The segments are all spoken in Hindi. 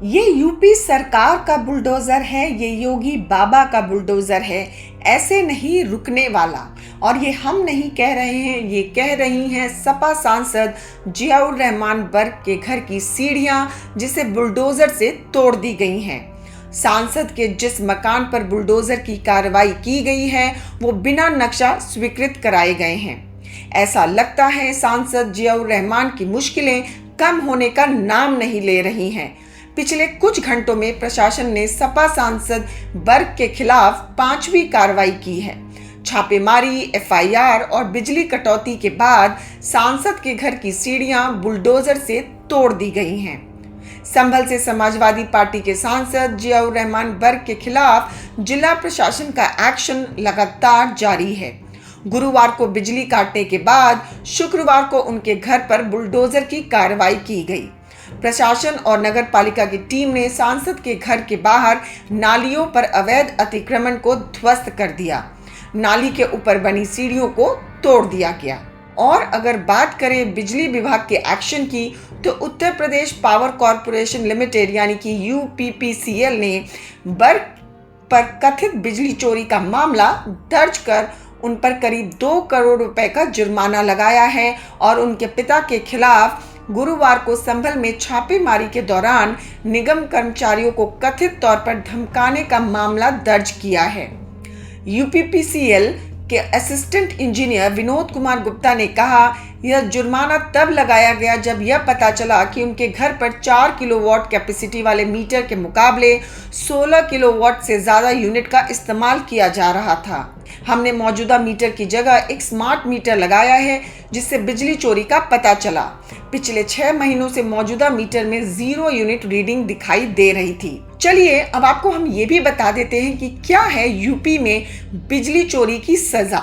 ये यूपी सरकार का बुलडोजर है, ये योगी बाबा का बुलडोजर है, ऐसे नहीं रुकने वाला। और ये हम नहीं कह रहे हैं, ये कह रही हैं सपा सांसद जियाउर रहमान बर्क के घर की सीढ़ियां, जिसे बुलडोजर से तोड़ दी गई हैं। सांसद के जिस मकान पर बुलडोजर की कार्रवाई की गई है वो बिना नक्शा स्वीकृत कराए गए हैं। ऐसा लगता है सांसद जियाउर रहमान की मुश्किलें कम होने का नाम नहीं ले रही हैं। पिछले कुछ घंटों में प्रशासन ने सपा सांसद बर्क के खिलाफ 5वीं कार्रवाई की है। छापेमारी, एफआईआर और बिजली कटौती के बाद सांसद के घर की सीढ़ियां बुलडोजर से तोड़ दी गई हैं। संभल से समाजवादी पार्टी के सांसद जियाउर रहमान बर्क के खिलाफ जिला प्रशासन का एक्शन लगातार जारी है। गुरुवार को बिजली काटने के बाद शुक्रवार को उनके घर पर बुलडोजर की कार्रवाई की गई। प्रशासन और नगर पालिका की टीम ने सांसद के घर के बाहर नालियों पर अवैध अतिक्रमण को ध्वस्त कर दिया। नाली के ऊपर बनी सीढ़ियों को तोड़ दिया गया। और अगर बात करें बिजली विभाग के एक्शन की, तो Uttar Pradesh power corporation limited यानी कि यूपीपीसीएल ने बर्क पर कथित बिजली चोरी का मामला दर्ज कर उन पर करीब 2 करोड़ रुपए का जुर्माना लगाया है और उनके पिता के खिलाफ गुरुवार को संभल में छापेमारी के दौरान निगम कर्मचारियों को कथित तौर पर धमकाने का मामला दर्ज किया है। यूपीपीसीएल के असिस्टेंट इंजीनियर विनोद कुमार गुप्ता ने कहा, यह जुर्माना तब लगाया गया जब यह पता चला कि उनके घर पर 4 किलोवाट कैपेसिटी वाले मीटर के मुकाबले 16 किलोवाट से ज़्यादा यूनिट का इस्तेमाल किया जा रहा था। हमने मौजूदा मीटर की जगह एक स्मार्ट मीटर लगाया है जिससे बिजली चोरी का पता चला। पिछले 6 महीनों से मौजूदा मीटर में 0 यूनिट रीडिंग दिखाई दे रही थी। चलिए अब आपको हम ये भी बता देते हैं कि क्या है यूपी में बिजली चोरी की सजा।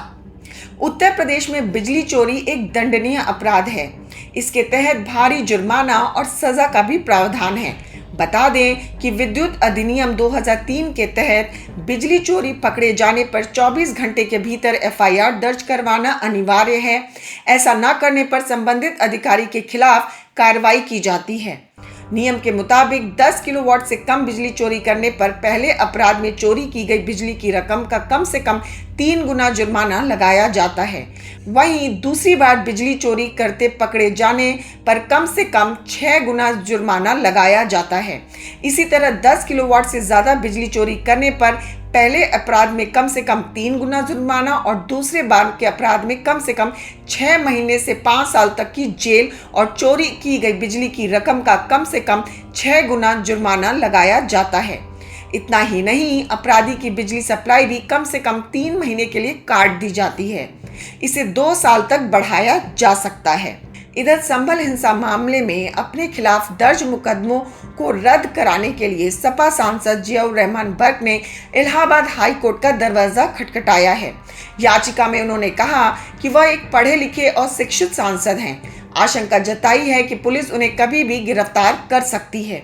उत्तर प्रदेश में बिजली चोरी एक दंडनीय अपराध है। इसके तहत भारी जुर्माना और सजा का भी प्रावधान है। बता दें कि विद्युत अधिनियम 2003 के तहत बिजली चोरी पकड़े जाने पर 24 घंटे के भीतर एफआईआर दर्ज करवाना अनिवार्य है। ऐसा न करने पर संबंधित अधिकारी के खिलाफ कार्रवाई की जाती है। नियम के मुताबिक 10 किलोवाट से कम बिजली चोरी करने पर पहले अपराध में चोरी की गई बिजली की रकम का कम से कम 3 गुना जुर्माना लगाया जाता है। वहीं दूसरी बार बिजली चोरी करते पकड़े जाने पर कम से कम 6 गुना जुर्माना लगाया जाता है। इसी तरह 10 किलोवाट से ज़्यादा बिजली चोरी करने पर पहले अपराध में कम से कम 3 गुना जुर्माना और दूसरे बार के अपराध में कम से कम 6 महीने से 5 साल तक की जेल और चोरी की गई बिजली की रकम का कम से कम 6 गुना जुर्माना लगाया जाता है। इतना ही नहीं, अपराधी की बिजली सप्लाई भी कम से कम 3 महीने के लिए काट दी जाती है। इसे 2 साल तक बढ़ाया जा सकता है। इधर संभल हिंसा मामले में अपने खिलाफ दर्ज मुकदमों को रद्द कराने के लिए सपा सांसद जियाउर रहमान बर्क ने इलाहाबाद हाई कोर्ट का दरवाजा खटखटाया है। याचिका में उन्होंने कहा कि वह एक पढ़े लिखे और शिक्षित सांसद हैं। आशंका जताई है कि पुलिस उन्हें कभी भी गिरफ्तार कर सकती है।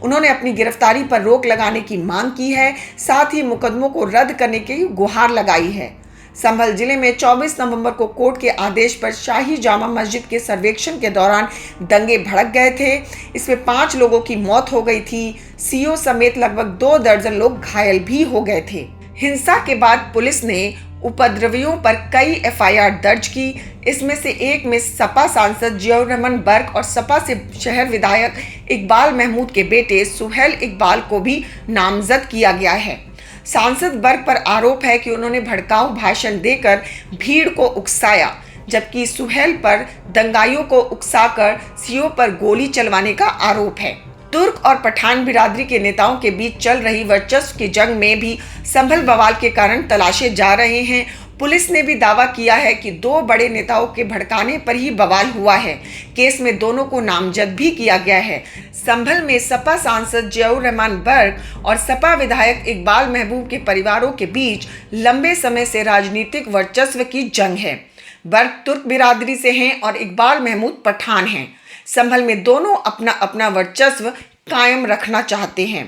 उन्होंने अपनी गिरफ्तारी पर रोक लगाने की मांग की है, साथ ही मुकदमों को रद्द करने की गुहार लगाई है। संभल जिले में 24 नवंबर को कोर्ट के आदेश पर शाही जामा मस्जिद के सर्वेक्षण के दौरान दंगे भड़क गए थे। इसमें 5 लोगों की मौत हो गई थी। सीओ समेत लगभग 2 दर्जन लोग घायल भी हो गए थे। हिंसा के बाद पुलिस ने उपद्रवियों पर कई एफआईआर दर्ज की। इसमें से एक में सपा सांसद जियाउर रहमान बर्क और सपा से शहर विधायक इकबाल महमूद के बेटे सुहेल इकबाल को भी नामजद किया गया है। सांसद बर्क पर आरोप है कि उन्होंने भड़काऊ भाषण देकर भीड़ को उकसाया, जबकि सुहेल पर दंगाइयों को उकसाकर सीओ पर गोली चलवाने का आरोप है। तुर्क और पठान बिरादरी के नेताओं के बीच चल रही वर्चस्व की जंग में भी संभल बवाल के कारण तलाशे जा रहे हैं। पुलिस ने भी दावा किया है कि 2 बड़े नेताओं के भड़काने पर ही बवाल हुआ है। केस में दोनों को नामजद भी किया गया है। संभल में सपा सांसद जियाउर रहमान बर्क और सपा विधायक इकबाल महबूब के परिवारों के बीच लंबे समय से राजनीतिक वर्चस्व की जंग है। बर्क तुर्क बिरादरी से हैं और इकबाल महमूद पठान हैं। संभल में दोनों अपना अपना वर्चस्व कायम रखना चाहते हैं।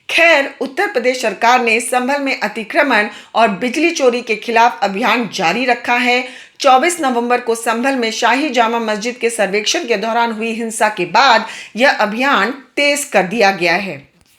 खैर, उत्तर प्रदेश सरकार ने संभल में अतिक्रमण और बिजली चोरी के खिलाफ अभियान जारी रखा है। 24 नवंबर को संभल में शाही जामा मस्जिद के सर्वेक्षण के दौरान हुई हिंसा के बाद यह अभियान तेज कर दिया गया है।